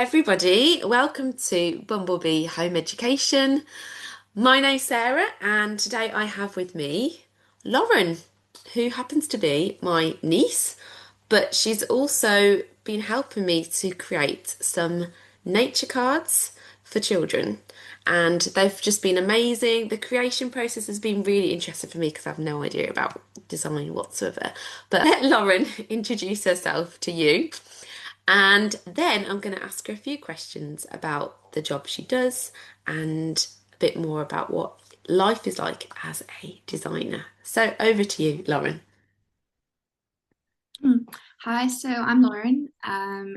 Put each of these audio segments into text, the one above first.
everybody. Welcome to Bumblebee Home Education. My name's Sarah, and today I have with me Lauren, who happens to be my niece, but she's also been helping me to create some nature cards for children. And they've just been amazing. The creation process has been really interesting for me because I have no idea about design whatsoever. But let Lauren introduce herself to you. And then I'm going to ask her a few questions about the job she does and a bit more about what life is like as a designer. So over to you, Lauren. Mm. Hi, so I'm Lauren.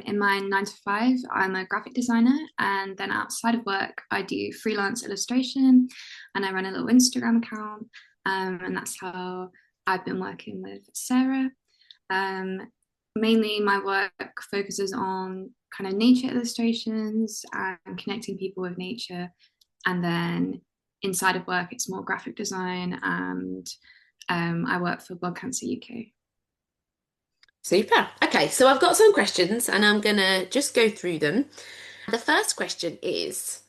In my 9 to 5, I'm a graphic designer, and then outside of work, I do freelance illustration and I run a little Instagram account. And that's how I've been working with Sarah. Um, Mainly, my work focuses on kind of nature illustrations and connecting people with nature. And then inside of work, it's more graphic design, and I work for Blood Cancer UK. Super. Okay, so I've got some questions and I'm going to just go through them. The first question is,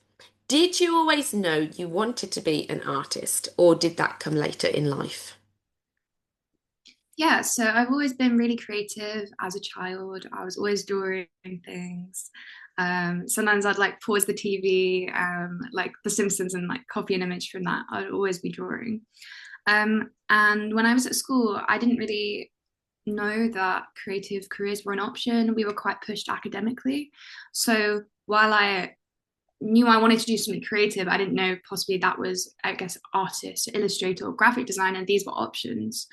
did you always know you wanted to be an artist or did that come later in life? Yeah, so I've always been really creative as a child. I was always drawing things. Sometimes I'd like pause the TV, like The Simpsons, and like copy an image from that. I'd always be drawing. And when I was at school, I didn't really know that creative careers were an option. We were quite pushed academically. So while I knew I wanted to do something creative, I didn't know possibly that was, I guess, artist, illustrator, or graphic designer. These were options.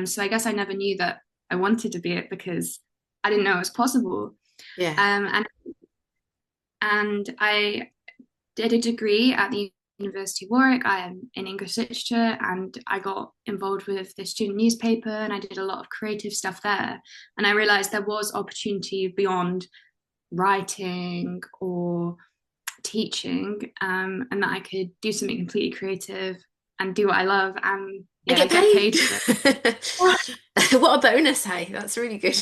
So I guess I never knew that I wanted to be it because I didn't know it was possible. Yeah. Um, and and I did a degree at the University of Warwick. I am in English literature, and I got involved with the student newspaper, and I did a lot of creative stuff there. And I realized there was opportunity beyond writing or teaching, and that I could do something completely creative and do what I love and And yeah, get get paid for paid. it. What a bonus, hey? That's really good.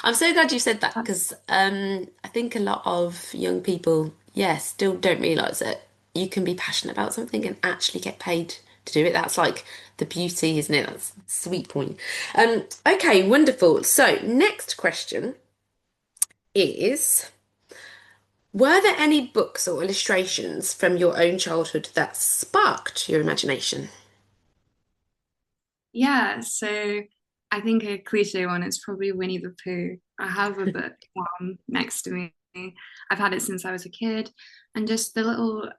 I'm so glad you said that because I think a lot of young people, yeah, still don't realise that you can be passionate about something and actually get paid to do it. That's like the beauty, isn't it? That's a sweet point. Okay, wonderful. So, next question is, were there any books or illustrations from your own childhood that sparked your imagination? Yeah, so I think a cliche one is probably Winnie the Pooh. I have a book next to me. I've had it since I was a kid, and just the little,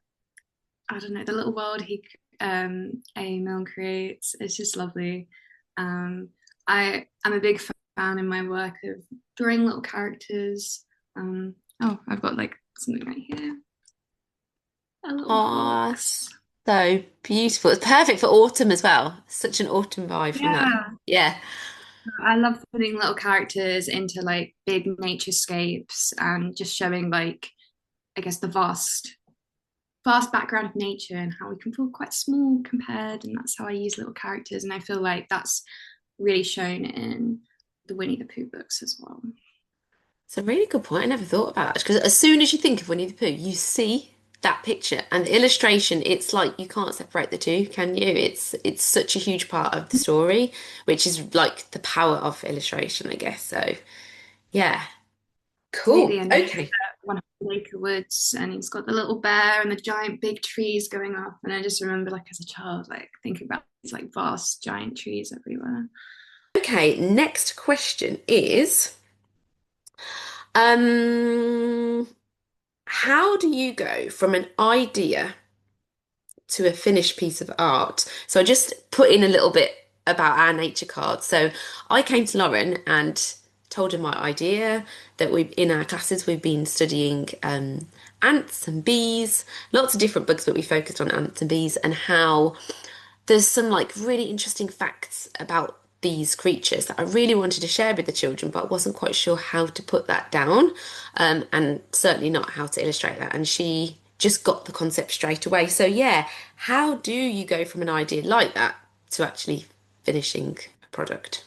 I don't know, the little world A. Milne creates. It's just lovely. Um, I'm a big fan in my work of drawing little characters. Oh, I've got like something right here, a little Oh, fox. so beautiful. It's perfect for autumn as well. Such an autumn vibe from that. Yeah, Yeah. I love putting little characters into like big nature scapes and just showing like, I guess, the vast background of nature and how we can feel quite small compared, and that's how I use little characters, and I feel like that's really shown in the Winnie the Pooh books as well. It's a really good point. I never thought about that because as soon as you think of Winnie the Pooh, you see that picture and the illustration. It's like you can't separate the two, can you? It's such a huge part of the story, which is like the power of illustration, I guess. So yeah, Absolutely, cool. and there's Okay. one of the Laker Woods, and he's got the little bear and the giant big trees going up, and I just remember like as a child like thinking about these like vast giant trees everywhere. Okay, next question is, um, how do you go from an idea to a finished piece of art? So I just put in a little bit about our nature cards. So I came to Lauren and told her my idea that we in our classes we've been studying ants and bees, lots of different bugs, but we focused on ants and bees and how there's some like really interesting facts about these creatures that I really wanted to share with the children, but I wasn't quite sure how to put that down, and certainly not how to illustrate that. And she just got the concept straight away. So, yeah, how do you go from an idea like that to actually finishing a product?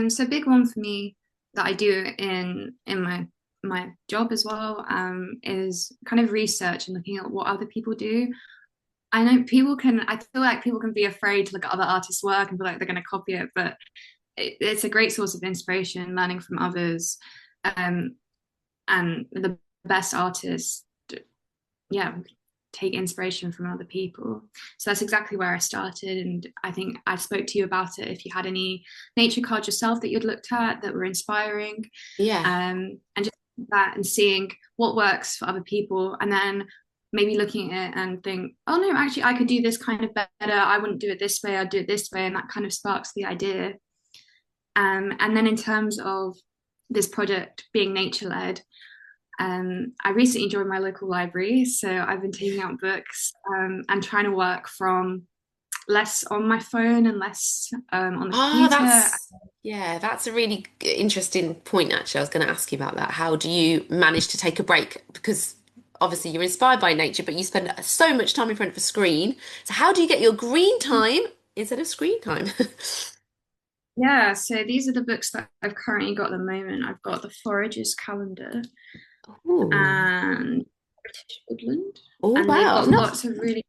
So a big one for me that I do in my my job as well, is kind of research and looking at what other people do. I feel like people can be afraid to look at other artists' work and feel like they're going to copy it, but it's a great source of inspiration, learning from others. Um, and the best artists, yeah, take inspiration from other people. So that's exactly where I started. And I think I spoke to you about it. If you had any nature cards yourself that you'd looked at that were inspiring, Yeah. and just that and seeing what works for other people, and then maybe looking at it and think, oh no, actually I could do this kind of better. I wouldn't do it this way. I'd do it this way, and that kind of sparks the idea. And then in terms of this project being nature led, I recently joined my local library, so I've been taking out books and trying to work from less on my phone and less on the Oh, computer. that's a really interesting point, actually. I was going to ask you about that. How do you manage to take a break? Because obviously you're inspired by nature, but you spend so much time in front of a screen. So how do you get your green time instead of screen time? Yeah, so these are the books that I've currently got at the moment. I've got the Forager's Calendar Oh, and British Woodland, oh and they've wow. got Not lots of really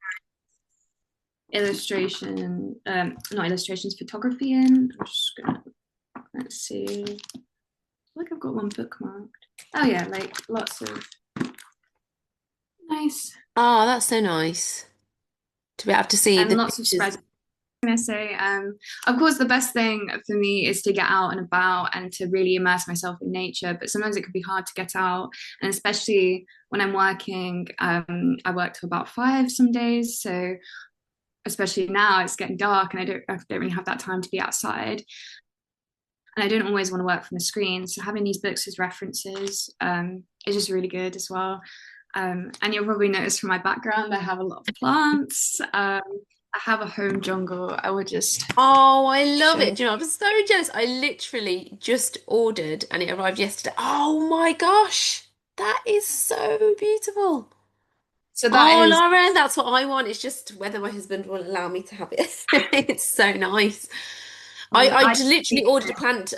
not illustrations, photography in. I'm just gonna, let's see. I feel like I've got one bookmarked. Oh yeah, like lots of nice oh, that's so nice to be able to see and the lots of pictures. spreads. I'm gonna say, of course, the best thing for me is to get out and about and to really immerse myself in nature. But sometimes it can be hard to get out, and especially when I'm working, I work till about 5 some days. So especially now, it's getting dark, and I don't really have that time to be outside. And I don't always want to work from a screen. So having these books as references is just really good as well. And you'll probably notice from my background, I have a lot of plants. I have a home jungle. I would just Oh, I love show. it. Do you know, I'm so jealous. I literally just ordered and it arrived yesterday. Oh my gosh. That is so beautiful. So that Oh, is, Lauren, that's what I want. It's just whether my husband will allow me to have it. It's so nice. I I literally ordered a plant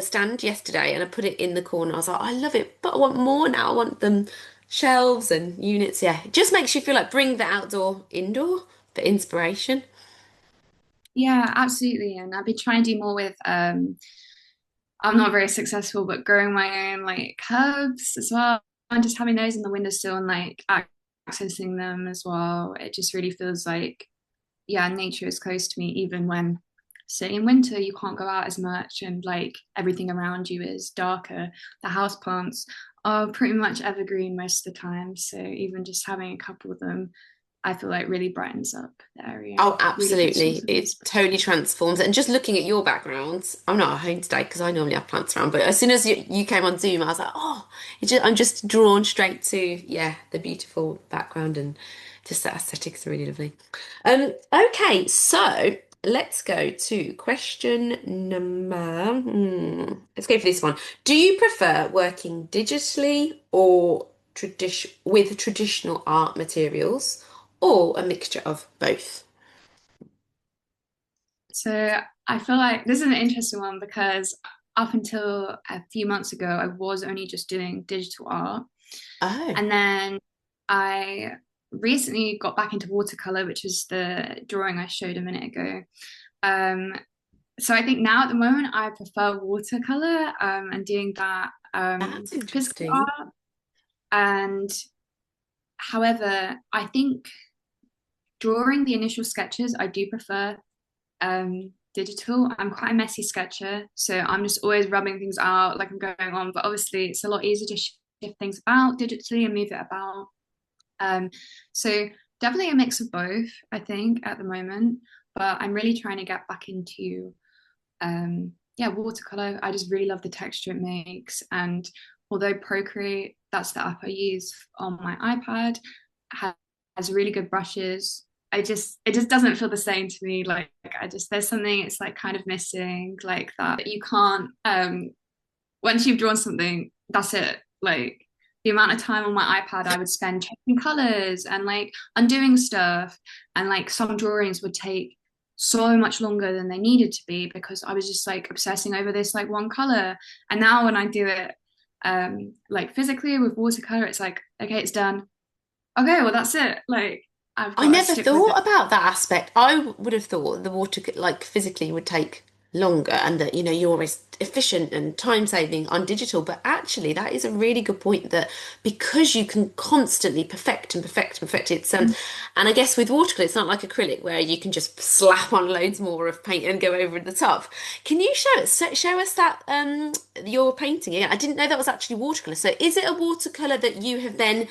stand yesterday and I put it in the corner. I was like, I love it, but I want more now. I want them shelves and units. Yeah, it just makes you feel like bring the outdoor indoor for inspiration. yeah, absolutely. And I've been trying to do more with, I'm not very successful, but growing my own like herbs as well. And just having those in the windowsill and like accessing them as well. It just really feels like, yeah, nature is close to me, even when, say, in winter, you can't go out as much and like everything around you is darker. The house plants are pretty much evergreen most of the time. So even just having a couple of them, I feel like really brightens up the area. Oh, Really good source absolutely. of It inspiration. totally transforms it. And just looking at your backgrounds, I'm not at home today because I normally have plants around, but as soon as you came on Zoom, I was like, oh, I'm just drawn straight to, yeah, the beautiful background and just that aesthetics are really lovely. Okay, so let's go to question number, let's go for this one. Do you prefer working digitally or with traditional art materials or a mixture of both? So I feel like this is an interesting one because up until a few months ago, I was only just doing digital art. Oh. And then I recently got back into watercolor, which is the drawing I showed a minute ago. Um, so I think now at the moment I prefer watercolor and doing that That's physical interesting. art. And however, I think drawing the initial sketches, I do prefer digital. I'm quite a messy sketcher, so I'm just always rubbing things out like I'm going on. But obviously, it's a lot easier to shift things about digitally and move it about. Um, so definitely a mix of both, I think, at the moment. But I'm really trying to get back into yeah, watercolor. I just really love the texture it makes. And although Procreate, that's the app I use on my iPad, has really good brushes. It just doesn't feel the same to me. Like I just there's something it's like kind of missing, like that you can't once you've drawn something, that's it. Like the amount of time on my iPad I would spend checking colors and like undoing stuff, and like some drawings would take so much longer than they needed to be because I was just like obsessing over this like one color. And now when I do it Like physically with watercolor, it's like, okay, it's done. Okay, well that's it. Like I've I got to never stick with it. thought about that aspect. Would have thought the water like physically would take longer and that you're always efficient and time saving on digital, but actually that is a really good point that because you can constantly perfect and perfect and perfect and I guess with watercolor it's not like acrylic where you can just slap on loads more of paint and go over the top. Can you show us that your painting? Yeah, I didn't know that was actually watercolor. So is it a watercolor that you have then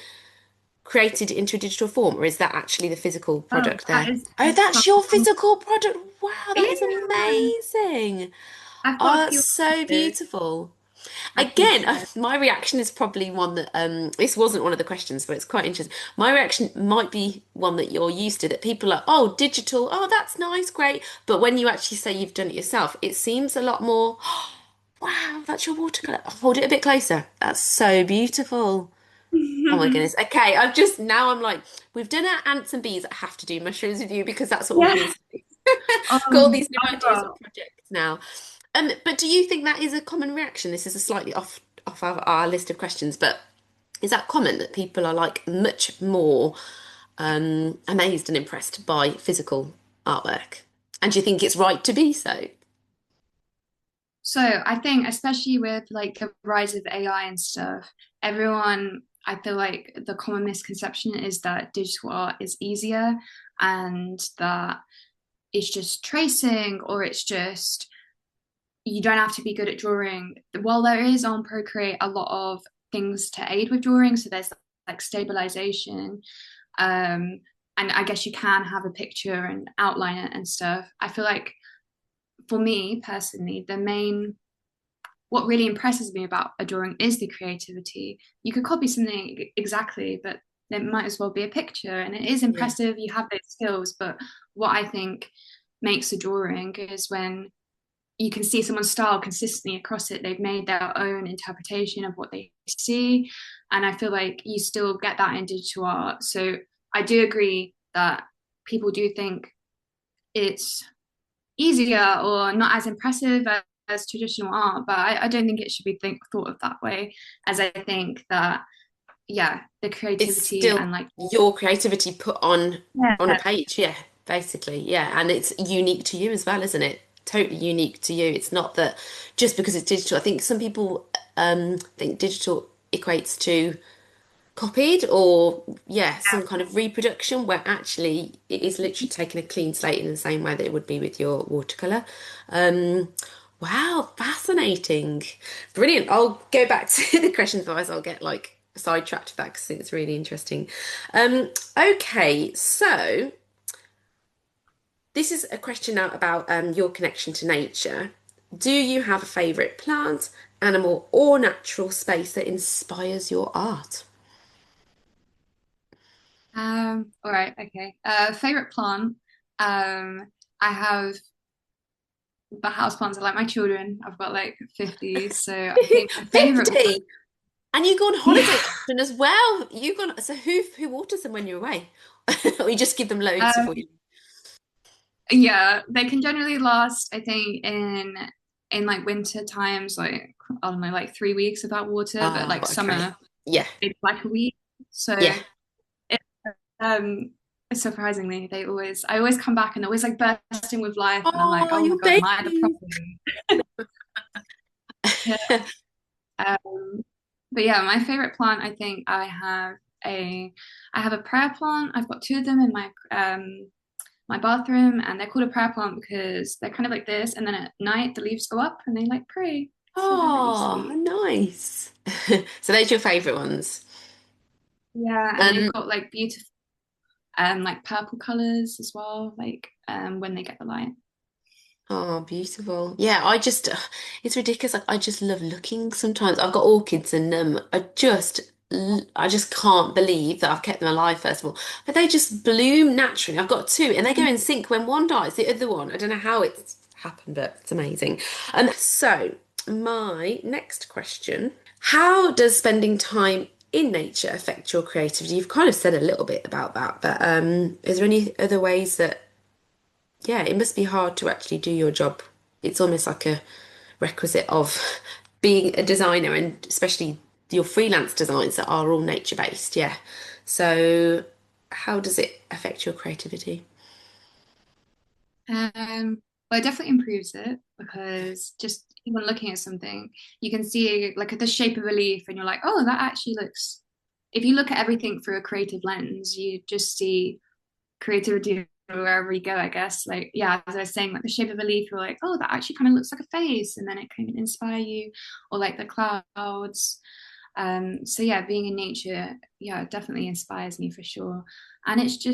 created into a digital form, or is that actually the physical Oh, product that there? is Oh, that's your physical product. Wow, that is yeah. amazing. I've got Oh, a that's few so pieces beautiful. I can Again, share. my reaction is probably one that this wasn't one of the questions, but it's quite interesting. My reaction might be one that you're used to, that people are, oh, digital, oh, that's nice, great. But when you actually say you've done it yourself, it seems a lot more, wow, that's your watercolor. Hold it a bit closer. That's so beautiful. Oh my goodness. Okay, I'm like, we've done our ants and bees. I have to do mushrooms with you because that's what we've Yeah. been saying. Got all these new I've ideas of got projects now. But do you think that is a common reaction? This is a slightly off our list of questions, but is that common that people are like much more amazed and impressed by physical artwork? And do you think it's right to be so? So I think, especially with like the rise of AI and stuff, everyone, I feel like the common misconception is that digital art is easier and that it's just tracing or it's just you don't have to be good at drawing. While there is on Procreate a lot of things to aid with drawing, so there's like stabilization, and I guess you can have a picture and outline it and stuff. I feel like for me personally, the main what really impresses me about a drawing is the creativity. You could copy something exactly, but it might as well be a picture. And it is Yeah. impressive, you have those skills. But what I think makes a drawing is when you can see someone's style consistently across it. They've made their own interpretation of what they see. And I feel like you still get that in digital art. So I do agree that people do think it's easier or not as impressive as traditional art, but I don't think it should be thought of that way. As I think that, yeah, the It's creativity still and like, your creativity put on a yeah, page, yeah, basically, yeah, and it's unique to you as well, isn't it? Totally unique to you. It's not that just because it's digital. I think some people think digital equates to copied or yeah, some kind of reproduction where actually it is literally taking a clean slate in the same way that it would be with your watercolor. Um, wow, fascinating. Brilliant. I'll go back to the questions, otherwise I'll get like sidetracked with that because I think it's really interesting. Okay, so this is a question now about your connection to nature. Do you have a favourite plant, animal, or natural space that inspires your art? all right, okay. Favorite plant. I have the house plants are like my children. I've got like 50. So I think my favorite one, 50. And you go on holiday yeah. often as well. You go on, so who waters them when you're away? Or you just give them loads Um, before you. yeah, they can generally last, I think, in like winter times, like I don't know, like 3 weeks without water, but Oh, like okay. summer, Yeah, it's like a week. So yeah. it, um surprisingly, I always come back and they're always like bursting with life, and I'm like, Oh, oh my your God, am I the baby. problem? Yeah. Um, but yeah, my favorite plant, I think a I have a prayer plant. I've got two of them in my bathroom, and they're called a prayer plant because they're kind of like this, and then at night the leaves go up and they like pray. So they're really Oh, sweet. nice. So those are your favourite ones. Yeah, and they've Um, got like beautiful like purple colors as well, like when they get the light. oh, beautiful. Yeah, it's ridiculous. Like, I just love looking sometimes. I've got orchids and I just can't believe that I've kept them alive, first of all. But they just bloom naturally. I've got two and they go in sync. When one dies, the other one, I don't know how it's happened, but it's amazing. So my next question, how does spending time in nature affect your creativity? You've kind of said a little bit about that, but is there any other ways that yeah, it must be hard to actually do your job. It's almost like a requisite of being a designer and especially your freelance designs that are all nature based, yeah. So how does it affect your creativity? Well, it definitely improves it because just even looking at something, you can see like the shape of a leaf, and you're like, oh, that actually looks. If you look at everything through a creative lens, you just see creativity wherever you go, I guess. Like, yeah, as I was saying, like the shape of a leaf, you're like, oh, that actually kind of looks like a face, and then it can inspire you, or like the clouds. So yeah, being in nature, yeah, it definitely inspires me for sure. And it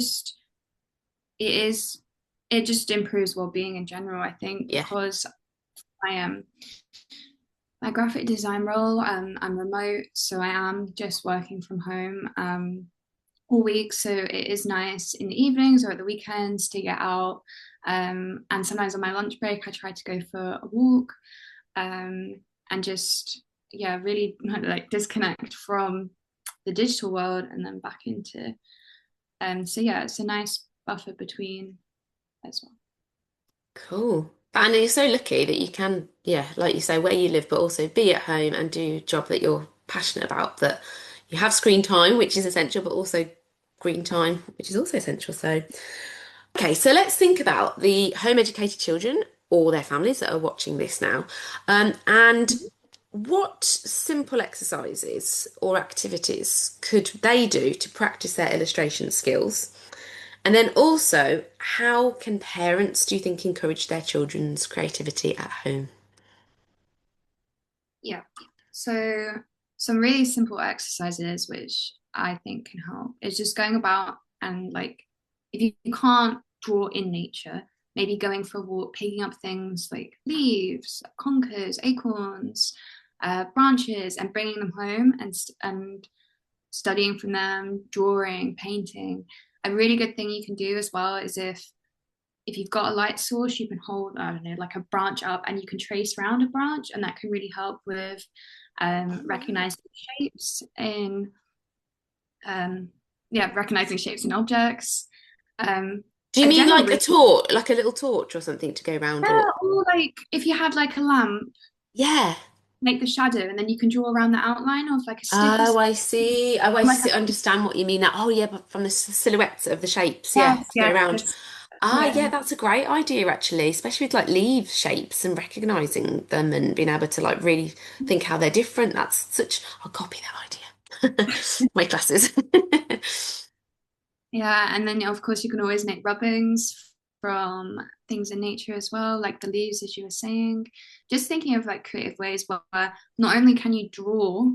is, it just improves well-being in general, I think, Yeah. because I am my graphic design role, I'm remote, so I am just working from home. All week. So it is nice in the evenings or at the weekends to get out. And sometimes on my lunch break, I try to go for a walk, um, and just, yeah, really like disconnect from the digital world and then back into. So yeah, it's a nice buffer between as well. Cool. And you're so lucky that you can, yeah, like you say, where you live, but also be at home and do a job that you're passionate about, that you have screen time, which is essential, but also green time, which is also essential. So, okay, so let's think about the home educated children or their families that are watching this now. And what simple exercises or activities could they do to practice their illustration skills? And then also, how can parents, do you think, encourage their children's creativity at home? Yeah. So some really simple exercises which I think can help is just going about and like if you can't draw in nature, maybe going for a walk, picking up things like leaves, conkers, acorns, branches, and bringing them home and studying from them, drawing, painting. A really good thing you can do as well is if you've got a light source, you can hold, I don't know, like a branch up and you can trace around a branch, and that can really help with Oh, wow. recognizing shapes in, um, yeah, recognizing shapes in objects. Um, Do you a mean general, like a really, torch, like a little torch or something to go round yeah, or? or like if you had like a lamp, Yeah. make the shadow, and then you can draw around the outline of like a stick or Oh, something, I see. Oh, I or like see. a, Understand what you mean now. Oh, yeah, but from the silhouettes of the shapes, yeah, yes, to go yes, around. yes, Ah, yeah. yeah, that's a great idea actually, especially with like leaf shapes and recognizing them and being able to like really think how they're different. That's such, I'll copy that idea. My classes. Yeah, and then of course you can always make rubbings from things in nature as well, like the leaves, as you were saying. Just thinking of like creative ways where not only can you draw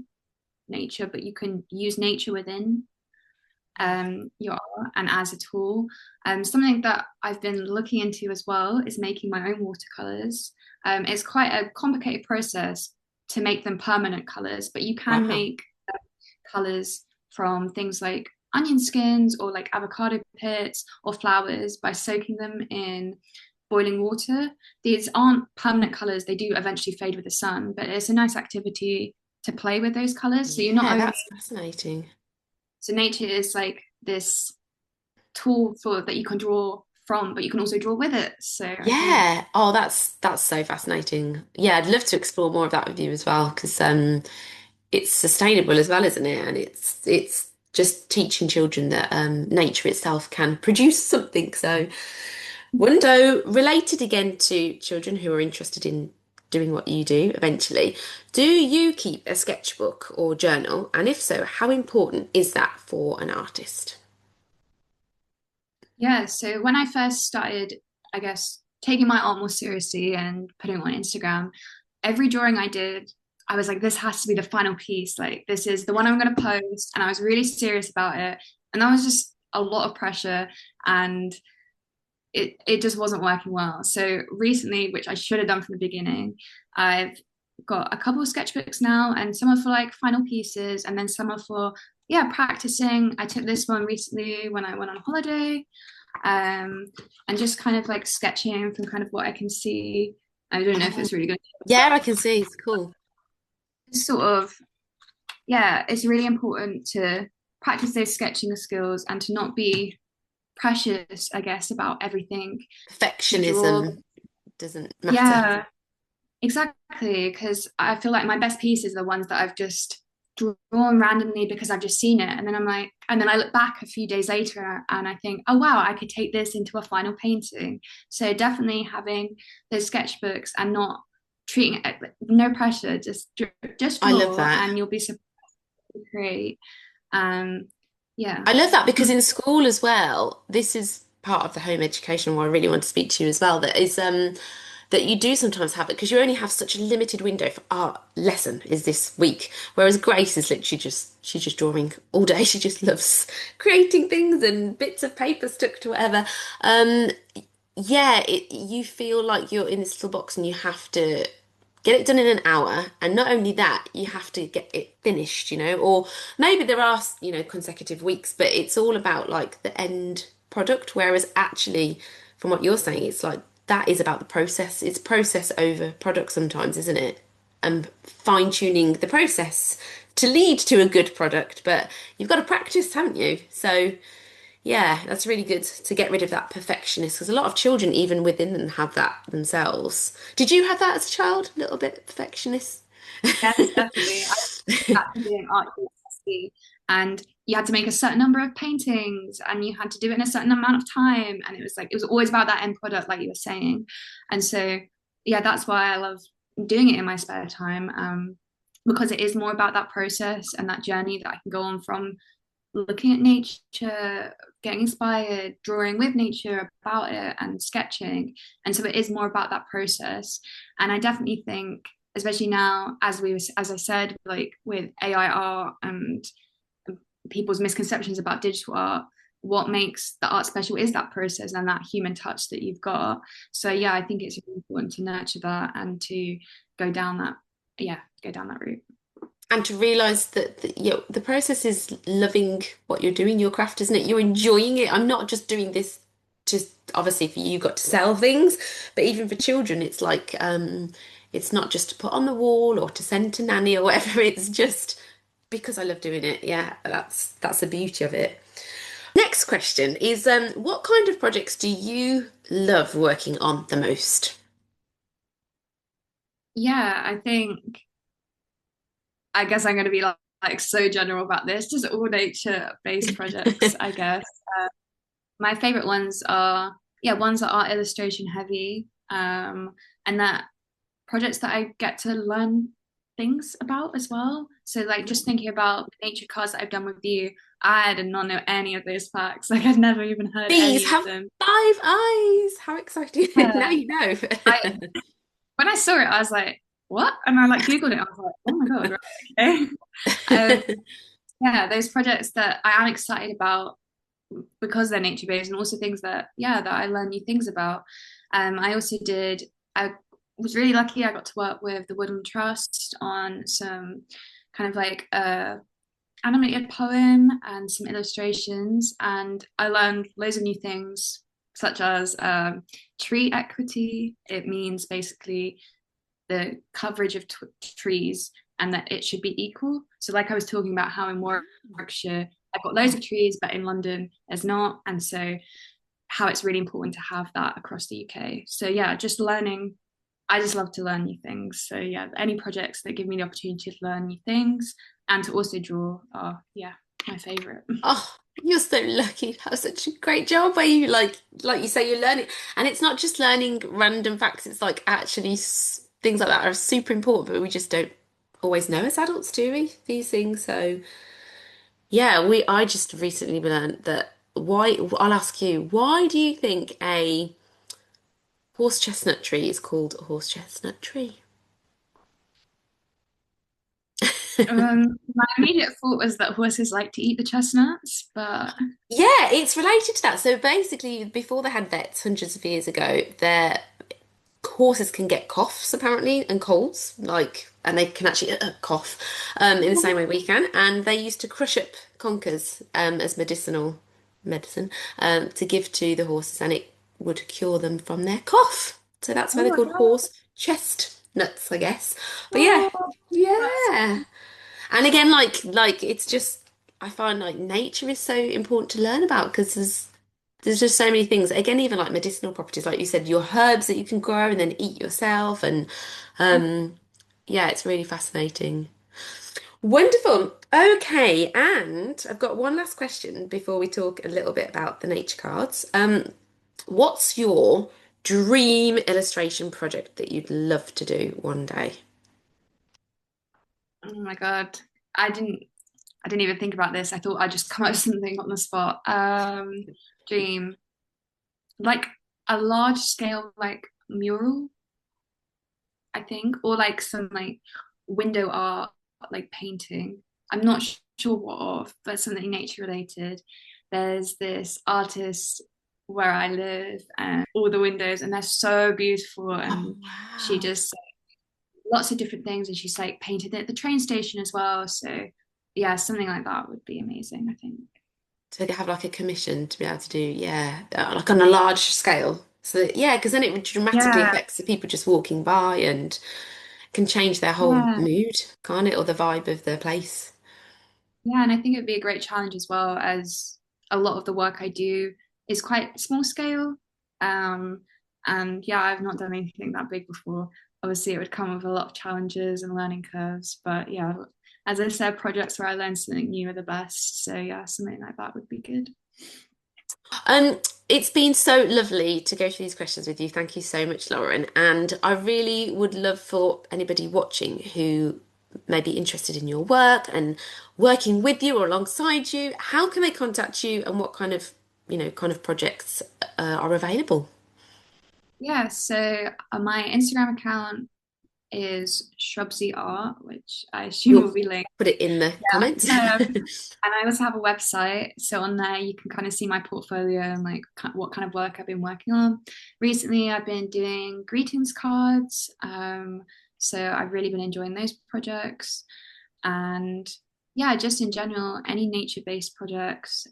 nature, but you can use nature within Yeah. your art and as a tool. Something that I've been looking into as well is making my own watercolors. It's quite a complicated process to make them permanent colors, but you can Wow. make colors from things like onion skins or like avocado pits or flowers by soaking them in boiling water. These aren't permanent colors, they do eventually fade with the sun, but it's a nice activity to play with those colors. So you're not Yeah, only, that's fascinating. so nature is like this tool for that you can draw from, but you can also draw with it. So I think, Yeah. Oh, that's so fascinating. Yeah, I'd love to explore more of that with you as well, because it's sustainable as well, isn't it? And it's just teaching children that nature itself can produce something. So Wundo, related again to children who are interested in doing what you do eventually, do you keep a sketchbook or journal? And if so, how important is that for an artist? yeah, so when I first started, I guess, taking my art more seriously and putting it on Instagram, every drawing I did, I was like, this has to be the final piece. Like, this is the one I'm going to post. And I was really serious about it. And that was just a lot of pressure. And it just wasn't working well. So recently, which I should have done from the beginning, I've got a couple of sketchbooks now, and some are for like final pieces, and then some are for, yeah, practicing. I took this one recently when I went on holiday, um, and just kind of like sketching from kind of what I can see. I don't know if Oh, it's really good, yeah, I can see. It's cool. but sort of, yeah, it's really important to practice those sketching skills and to not be precious, I guess, about everything you draw. Perfectionism doesn't matter. Yeah, Exactly, because I feel like my best pieces are the ones that I've just drawn randomly because I've just seen it. And then I'm like, and then I look back a few days later and I think, oh wow, I could take this into a final painting. So definitely having those sketchbooks and not treating it no pressure, just I love draw that. and you'll be surprised to create. Um, yeah. I love that because in school as well, this is part of the home education where I really want to speak to you as well. That is that you do sometimes have it because you only have such a limited window for art lesson is this week. Whereas Grace is literally just she's just drawing all day. She just loves creating things and bits of paper stuck to whatever. Um, yeah, you feel like you're in this little box and you have to get it done in an hour. And not only that, you have to get it finished, or maybe there are, consecutive weeks, but it's all about like the end product. Whereas actually, from what you're saying, it's like that is about the process. It's process over product sometimes, isn't it? And fine-tuning the process to lead to a good product, but you've got to practice, haven't you? So yeah, that's really good to get rid of that perfectionist because a lot of children, even within them, have that themselves. Did you have that as a child? A little bit perfectionist? Yes, definitely. I had to doing art university, and you had to make a certain number of paintings, and you had to do it in a certain amount of time, and it was like it was always about that end product, like you were saying. And so, yeah, that's why I love doing it in my spare time, because it is more about that process and that journey that I can go on from looking at nature, getting inspired, drawing with nature about it, and sketching. And so it is more about that process. And I definitely think, especially now, as I said, like with AI art and people's misconceptions about digital art, what makes the art special is that process and that human touch that you've got. So yeah, I think it's really important to nurture that and to go down that, yeah, go down that route. And to realize that the process is loving what you're doing, your craft, isn't it? You're enjoying it. I'm not just doing this just obviously for you, you got to sell things, but even for children, it's not just to put on the wall or to send to nanny or whatever. It's just because I love doing it. Yeah, that's the beauty of it. Next question is what kind of projects do you love working on the most? Yeah, I guess I'm going to be like so general about this, just all nature-based projects, I guess. My favorite ones are, yeah, ones that are illustration heavy, and that projects that I get to learn things about as well. So, like, just thinking about the nature cards that I've done with you, I did not know any of those facts. Like, I've never even heard These any of have them. 5 eyes. How exciting. Now Yeah. you know. I When I saw it, I was like, what? And I like Googled it. I was like, oh my God, right, okay. Um, yeah, those projects that I am excited about because they're nature based and also things that that I learn new things about. I also did I was really lucky I got to work with the Woodland Trust on some kind of like animated poem and some illustrations, and I learned loads of new things such as tree equity. It means basically the coverage of trees and that it should be equal. So, like I was talking about how in Warwickshire, I've got loads of trees, but in London, there's not. And so, how it's really important to have that across the UK. So, yeah, just learning. I just love to learn new things. So, yeah, any projects that give me the opportunity to learn new things and to also draw are, yeah, my favorite. Oh, you're so lucky to have such a great job where you like you say you're learning, and it's not just learning random facts. It's like actually things like that are super important, but we just don't always know as adults, do we? These things. So yeah, I just recently learned that why. I'll ask you, why do you think a horse chestnut tree is called a horse chestnut tree? My immediate thought was that horses like to eat the chestnuts, but Yeah, it's related to that. So basically, before they had vets hundreds of years ago, their horses can get coughs apparently and colds, and they can actually cough in the same way we can. And they used to crush up conkers as medicinal medicine to give to the horses, and it would cure them from their cough. So that's why oh they're my called God. horse chestnuts, I guess. But yeah, Oh, that's yeah. And again, it's just I find like nature is so important to learn about because there's There's just so many things. Again, even like medicinal properties, like you said, your herbs that you can grow and then eat yourself. And um, yeah, it's really fascinating. Wonderful. Okay, and I've got one last question before we talk a little bit about the nature cards. What's your dream illustration project that you'd love to do one day? Oh my God. I didn't I didn't even think about this. I thought I'd just come up with something on the spot. Dream. Like a large scale like mural, I think, or like some like window art, like painting. I'm not sure what of, but something nature related. There's this artist where I live and all the windows and they're so beautiful Oh, and she wow. just lots of different things and she's like painted it at the train station as well. So yeah, something like that would be amazing, I think. To have like a commission to be able to do, yeah, like on a large scale. So yeah, because then it dramatically Yeah, affects the people just walking by and can change their whole yeah. mood, can't it? Or the vibe of the place. Yeah, and I think it'd be a great challenge as well, as a lot of the work I do is quite small scale. Um, and yeah, I've not done anything that big before. Obviously, it would come with a lot of challenges and learning curves. But yeah, as I said, projects where I learn something new are the best. So yeah, something like that would be good. Um, it's been so lovely to go through these questions with you. Thank you so much, Lauren. And I really would love for anybody watching who may be interested in your work and working with you or alongside you. How can they contact you, and what kind of, kind of projects are available? Yeah, so my Instagram account is Shrubsy Art, which I assume will We'll be linked. put it in the comments. And I also have a website. So on there, you can kind of see my portfolio and like what kind of work I've been working on. Recently, I've been doing greetings cards. So I've really been enjoying those projects. And yeah, just in general, any nature-based projects,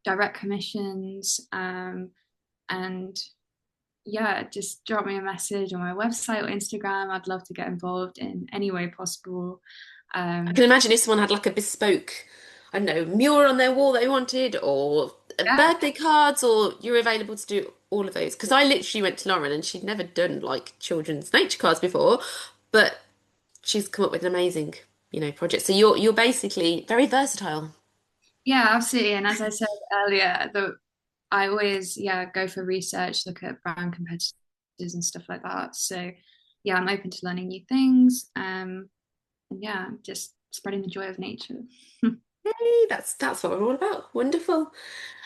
direct commissions, and yeah, just drop me a message on my website or Instagram. I'd love to get involved in any way possible. I Um, can imagine if someone had like a bespoke, I don't know, mural on their wall they wanted, or yeah, birthday cards, or you're available to do all of those. Because I literally went to Lauren and she'd never done like children's nature cards before, but she's come up with an amazing, project. So you're basically very versatile. yeah, absolutely. And as I said earlier, I always go for research, look at brand competitors and stuff like that. So yeah, I'm open to learning new things. And yeah, just spreading the joy of nature. Hey, that's what we're all about. Wonderful.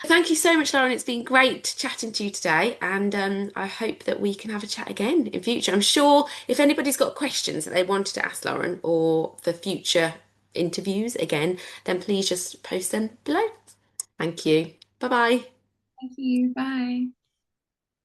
Thank you so much, Lauren. It's been great chatting to you today, and I hope that we can have a chat again in future. I'm sure if anybody's got questions that they wanted to ask Lauren or for future interviews again, then please just post them below. Thank you. Bye bye. Thank you. Bye.